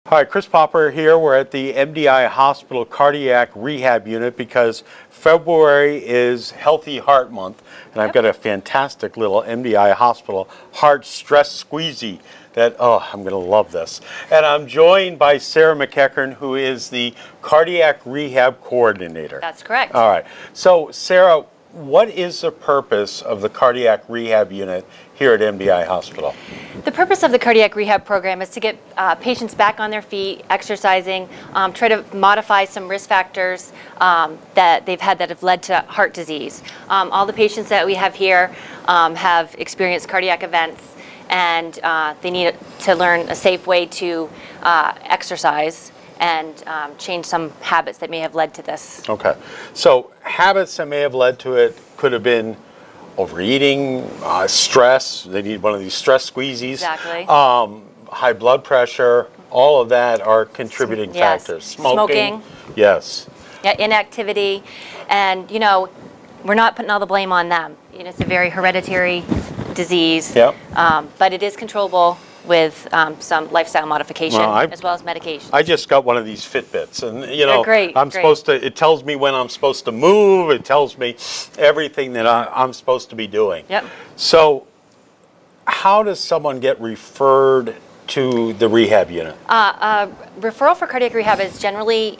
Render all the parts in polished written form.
Hi, Chris Popper here. We're at the MDI Hospital Cardiac Rehab Unit because February is Healthy Heart Month, and I've got a fantastic little MDI Hospital Heart Stress Squeezy that, I'm going to love this. And I'm joined by Sarah McEachern, who is the Cardiac Rehab Coordinator. That's correct. All right. So, Sarah, what is the purpose of the Cardiac Rehab Unit here at MDI Hospital? The purpose of the cardiac rehab program is to get patients back on their feet, exercising, try to modify some risk factors that they've had that have led to heart disease. All the patients that we have here have experienced cardiac events, and they need to learn a safe way to exercise and change some habits that may have led to this. Okay. So habits that may have led to it could have been overeating, stress. They need one of these stress squeezies. Exactly. High blood pressure. All of that are contributing factors. Smoking. Yes. Yeah, inactivity. And, we're not putting all the blame on them. It's a very hereditary disease. Yep. But it is controllable with some lifestyle modification as well as medication. I just got one of these Fitbits, and They're great, supposed to. It tells me when I'm supposed to move. It tells me everything that I'm supposed to be doing. Yep. So, how does someone get referred to the rehab unit? Referral for cardiac rehab is generally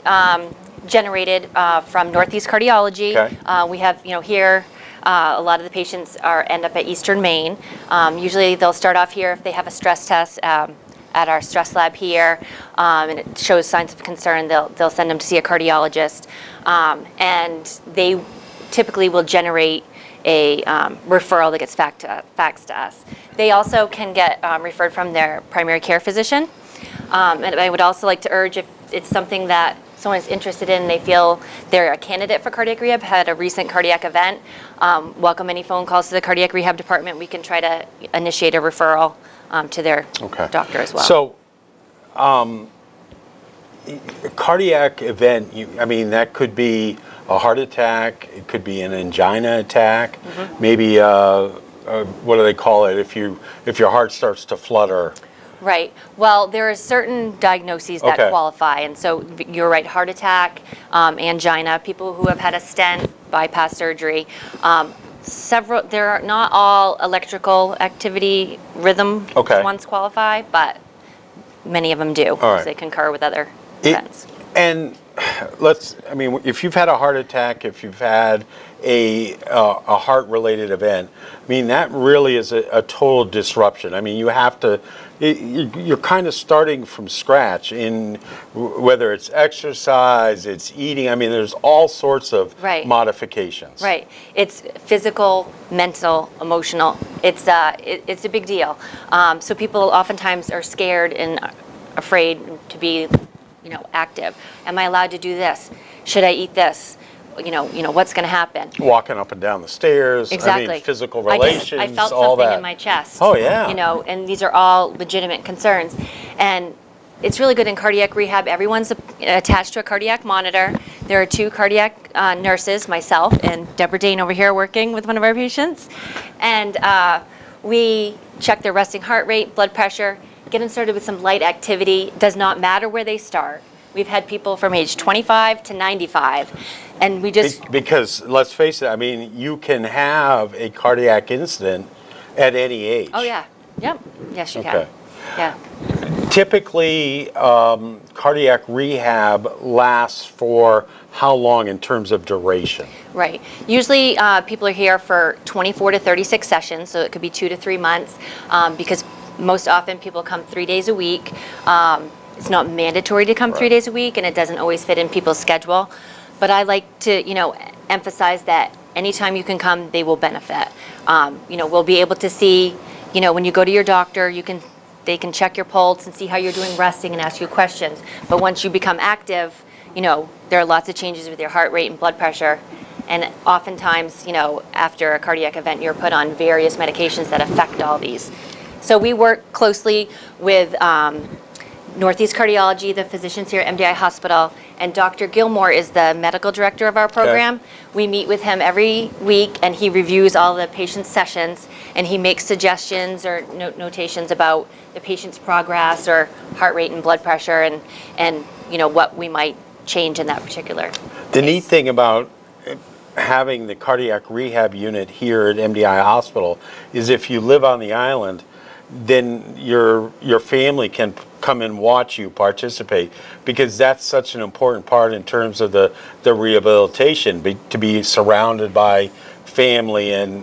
generated from Northeast Cardiology. Okay. We have, here. A lot of the patients end up at Eastern Maine. Usually they'll start off here if they have a stress test at our stress lab here, and it shows signs of concern. They'll send them to see a cardiologist, and they typically will generate a referral that gets faxed to us. They also can get referred from their primary care physician, and I would also like to urge, if it's something that someone is interested in, they feel they're a candidate for cardiac rehab, had a recent cardiac event, welcome any phone calls to the cardiac rehab department. We can try to initiate a referral to their doctor as well. So, a cardiac event, that could be a heart attack, it could be an angina attack, maybe, what do they call it, if your heart starts to flutter? Right. Well, there are certain diagnoses that qualify, and so you're right, heart attack, angina, people who have had a stent, bypass surgery, there are not all electrical activity rhythm ones qualify, but many of them do, because they concur with other events. And if you've had a heart attack, if you've had a heart-related event, that really is a total disruption. You have to, you're kind of starting from scratch in whether it's exercise, it's eating. There's all sorts of modifications. Right. It's physical, mental, emotional. It's a big deal. So people oftentimes are scared and afraid to be active. Am I allowed to do this? Should I eat this? What's going to happen? Walking up and down the stairs. Exactly. Physical relations. I felt all something that. in my chest. Oh yeah. And these are all legitimate concerns. And it's really good in cardiac rehab. Everyone's attached to a cardiac monitor. There are 2 cardiac nurses, myself and Deborah Dane over here, working with one of our patients. And we check their resting heart rate, blood pressure, get them started with some light activity. Does not matter where they start. We've had people from age 25 to 95, and we just... Because, let's face it, you can have a cardiac incident at any age. Oh, yeah. Yep. Yes, you can. Yeah. Typically, cardiac rehab lasts for how long in terms of duration? Right. Usually, people are here for 24 to 36 sessions, so it could be 2 to 3 months, because most often people come 3 days a week. It's not mandatory to come 3 days a week, and it doesn't always fit in people's schedule. But I like to, emphasize that anytime you can come, they will benefit. We'll be able to see, when you go to your doctor, they can check your pulse and see how you're doing resting and ask you questions. But once you become active, there are lots of changes with your heart rate and blood pressure. And oftentimes, after a cardiac event, you're put on various medications that affect all these. So we work closely with Northeast Cardiology, the physicians here at MDI Hospital, and Dr. Gilmore is the medical director of our program. We meet with him every week, and he reviews all the patient's sessions, and he makes suggestions or notations about the patient's progress or heart rate and blood pressure, and what we might change in that particular The case. neat thing about having the cardiac rehab unit here at MDI Hospital is if you live on the island, then your family can come and watch you participate, because that's such an important part in terms of the rehabilitation, to be surrounded by family, and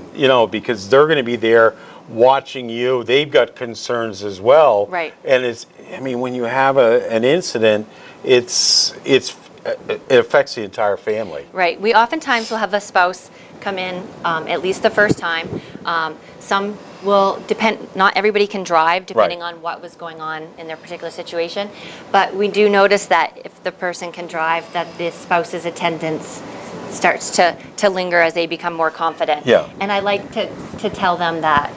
because they're going to be there watching you. They've got concerns as well, Right. And when you have an incident, it affects the entire family. Right. We oftentimes will have a spouse come in at least the first time. Some will depend, not everybody can drive depending Right. on what was going on in their particular situation. But we do notice that if the person can drive, that the spouse's attendance starts to linger as they become more confident. Yeah. And I like to tell them that,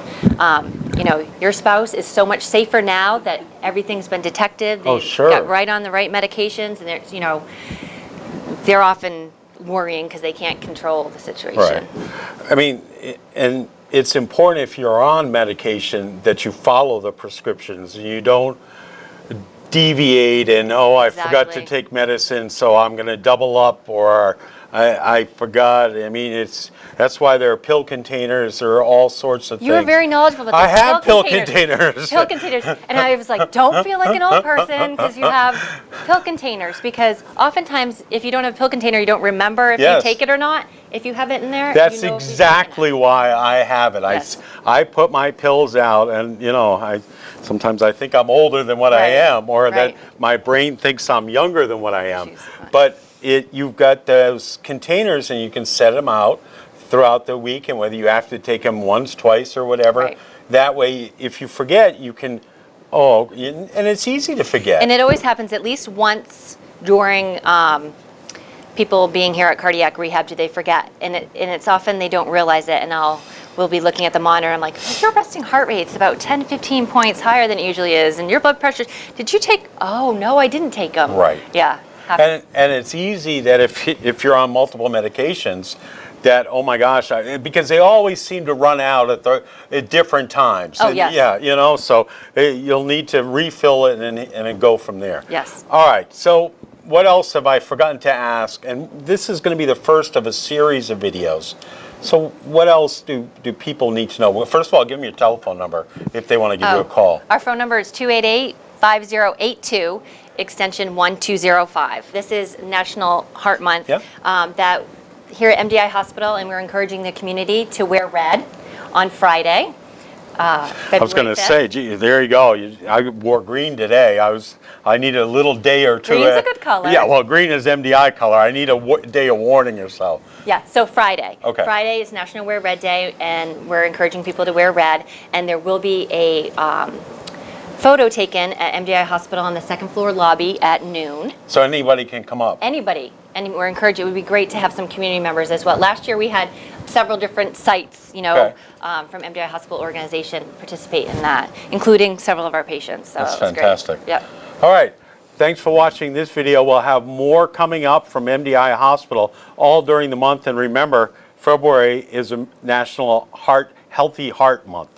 your spouse is so much safer now that everything's been detected. They Oh, sure. got right on the right medications, and they're often worrying because they can't control the situation. Right. And it's important, if you're on medication, that you follow the prescriptions and you don't deviate and, I forgot to Exactly. take medicine, so I'm going to double up, or I forgot. That's why there are pill containers. There are all sorts of things. You were very knowledgeable about I this. have pill containers. Pill containers. And I was like, don't feel like an old person because you have pill containers. Because oftentimes, if you don't have a pill container, you don't remember if Yes. you take it or not. If you have it in there, That's you know if you've exactly why I have it. Yes. I put my pills out, and sometimes I think I'm older than what I Right. am, or Right. that my brain thinks I'm younger than what I am. Jeez. But you've got those containers, and you can set them out throughout the week, and whether you have to take them once, twice, or whatever. Right. That way, if you forget, you can. And it's easy to forget. And it always happens at least once during people being here at cardiac rehab. Do they forget? And it's often they don't realize it. And we'll be looking at the monitor. I'm like, your resting heart rate's about 10 to 15 points higher than it usually is, and your blood pressure. Did you take? Oh no, I didn't take them. Right. Yeah. And it's easy that if you're on multiple medications, that, oh my gosh, because they always seem to run out at different times. Oh, And, yes. yeah, so you'll need to refill it and then go from there. Yes. All right, so what else have I forgotten to ask? And this is going to be the first of a series of videos. So what else do people need to know? Well, first of all, give me your telephone number if they want to give you a call. Our phone number is 288-5082, extension 1205. This is National Heart Month. Yep. That here at MDI Hospital, and we're encouraging the community to wear red on Friday. I was going to say, gee, there you go. I wore green today. I need a little day or two. Green's a good color. Yeah, well, green is MDI color. I need a day of warning or so. Yeah, so Friday. Okay. Friday is National Wear Red Day, and we're encouraging people to wear red. And there will be a photo taken at MDI Hospital on the second floor lobby at noon. So anybody can come up. Anybody. And we're encouraging, it would be great to have some community members as well. Last year we had several different sites, Okay. from MDI Hospital organization participate in that, including several of our patients. So That's it was fantastic. Great. Yep. All right. Thanks for watching this video. We'll have more coming up from MDI Hospital all during the month. And remember, February is a National Healthy Heart Month.